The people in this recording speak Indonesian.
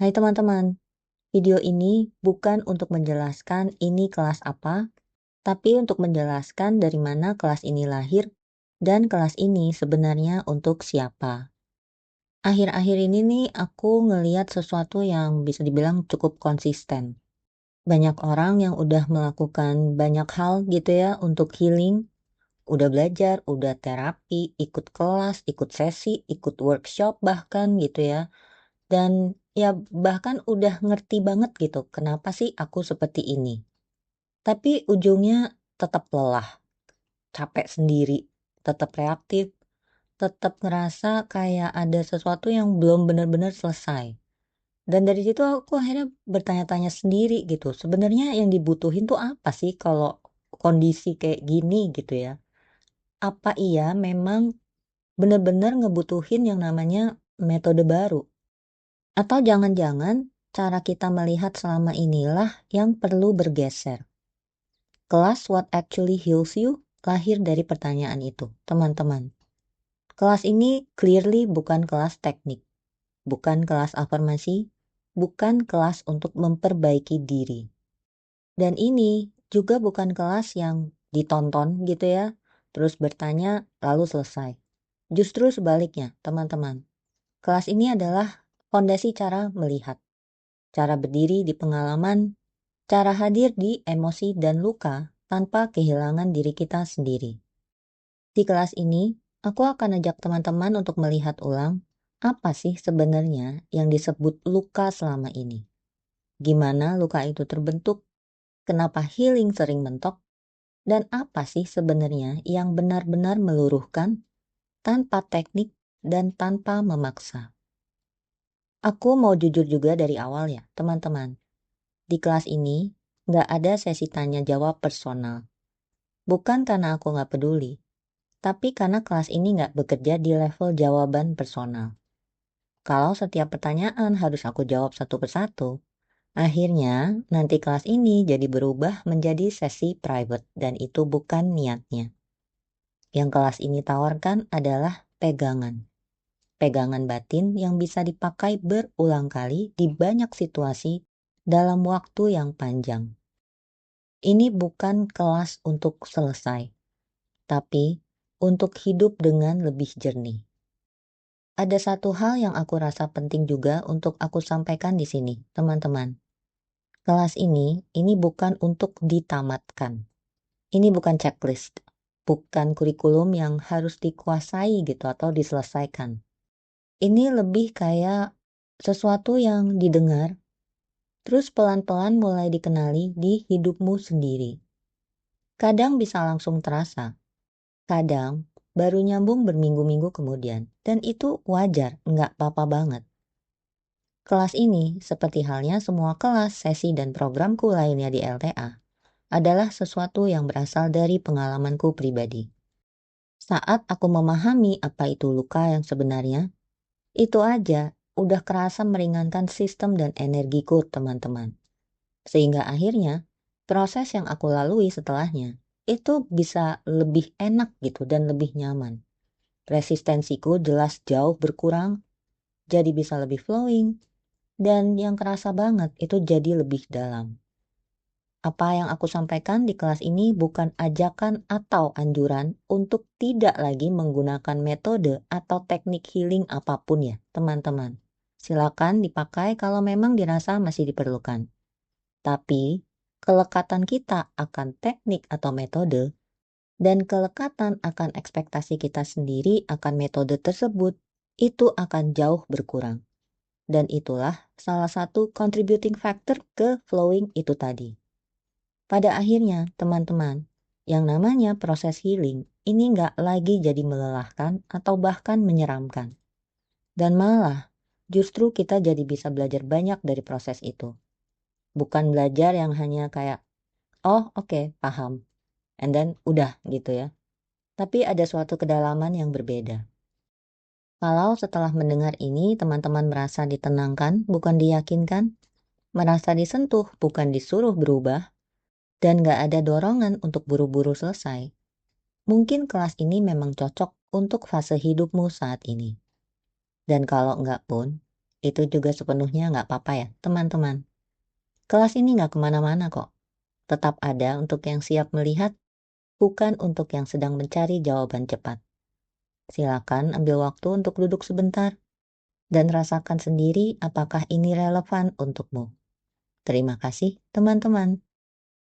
Hai teman-teman, video ini bukan untuk menjelaskan ini kelas apa, tapi untuk menjelaskan dari mana kelas ini lahir dan kelas ini sebenarnya untuk siapa. Akhir-akhir ini nih aku ngeliat sesuatu yang bisa dibilang cukup konsisten. Banyak orang yang udah melakukan banyak hal gitu ya untuk healing, udah belajar, udah terapi, ikut kelas, ikut sesi, ikut workshop bahkan gitu ya. Dan ya bahkan udah ngerti banget gitu kenapa sih aku seperti ini. Tapi ujungnya tetap lelah, capek sendiri, tetap reaktif, tetap ngerasa kayak ada sesuatu yang belum benar-benar selesai. Dan dari situ aku akhirnya bertanya-tanya sendiri gitu. Sebenarnya yang dibutuhin tuh apa sih kalau kondisi kayak gini gitu ya? Apa iya memang benar-benar ngebutuhin yang namanya metode baru? Atau jangan-jangan cara kita melihat selama inilah yang perlu bergeser. Kelas What Actually Heals You lahir dari pertanyaan itu, teman-teman. Kelas ini clearly bukan kelas teknik, bukan kelas afirmasi, bukan kelas untuk memperbaiki diri. Dan ini juga bukan kelas yang ditonton gitu ya, terus bertanya lalu selesai. Justru sebaliknya, teman-teman. Kelas ini adalah fondasi cara melihat, cara berdiri di pengalaman, cara hadir di emosi dan luka tanpa kehilangan diri kita sendiri. Di kelas ini, aku akan ajak teman-teman untuk melihat ulang apa sih sebenarnya yang disebut luka selama ini. Gimana luka itu terbentuk, kenapa healing sering mentok, dan apa sih sebenarnya yang benar-benar meluruhkan tanpa teknik dan tanpa memaksa. Aku mau jujur juga dari awal ya, teman-teman. Di kelas ini, nggak ada sesi tanya jawab personal. Bukan karena aku nggak peduli, tapi karena kelas ini nggak bekerja di level jawaban personal. Kalau setiap pertanyaan harus aku jawab satu persatu, akhirnya nanti kelas ini jadi berubah menjadi sesi private dan itu bukan niatnya. Yang kelas ini tawarkan adalah pegangan. Pegangan batin yang bisa dipakai berulang kali di banyak situasi dalam waktu yang panjang. Ini bukan kelas untuk selesai, tapi untuk hidup dengan lebih jernih. Ada satu hal yang aku rasa penting juga untuk aku sampaikan di sini, teman-teman. Kelas ini bukan untuk ditamatkan. Ini bukan checklist, bukan kurikulum yang harus dikuasai gitu atau diselesaikan. Ini lebih kayak sesuatu yang didengar, terus pelan-pelan mulai dikenali di hidupmu sendiri. Kadang bisa langsung terasa, kadang baru nyambung berminggu-minggu kemudian. Dan itu wajar, nggak apa-apa banget. Kelas ini, seperti halnya semua kelas, sesi, dan programku lainnya di LTA, adalah sesuatu yang berasal dari pengalamanku pribadi. Saat aku memahami apa itu luka yang sebenarnya, itu aja udah kerasa meringankan sistem dan energiku, teman-teman. Sehingga akhirnya, proses yang aku lalui setelahnya, itu bisa lebih enak gitu dan lebih nyaman. Resistensiku jelas jauh berkurang, jadi bisa lebih flowing, dan yang kerasa banget itu jadi lebih dalam. Apa yang aku sampaikan di kelas ini bukan ajakan atau anjuran untuk tidak lagi menggunakan metode atau teknik healing apapun ya, teman-teman. Silakan dipakai kalau memang dirasa masih diperlukan. Tapi, kelekatan kita akan teknik atau metode dan kelekatan akan ekspektasi kita sendiri akan metode tersebut itu akan jauh berkurang. Dan itulah salah satu contributing factor ke flowing itu tadi. Pada akhirnya, teman-teman, yang namanya proses healing ini nggak lagi jadi melelahkan atau bahkan menyeramkan. Dan malah, justru kita jadi bisa belajar banyak dari proses itu. Bukan belajar yang hanya kayak, oh oke, paham. And then udah gitu ya. Tapi ada suatu kedalaman yang berbeda. Kalau setelah mendengar ini teman-teman merasa ditenangkan, bukan diyakinkan, merasa disentuh, bukan disuruh berubah, dan gak ada dorongan untuk buru-buru selesai, mungkin kelas ini memang cocok untuk fase hidupmu saat ini. Dan kalau enggak pun, Itu juga sepenuhnya nggak apa-apa ya, teman-teman. Kelas ini nggak kemana-mana kok. Tetap ada untuk yang siap melihat, bukan untuk yang sedang mencari jawaban cepat. Silakan ambil waktu untuk duduk sebentar dan rasakan sendiri apakah ini relevan untukmu. Terima kasih, teman-teman.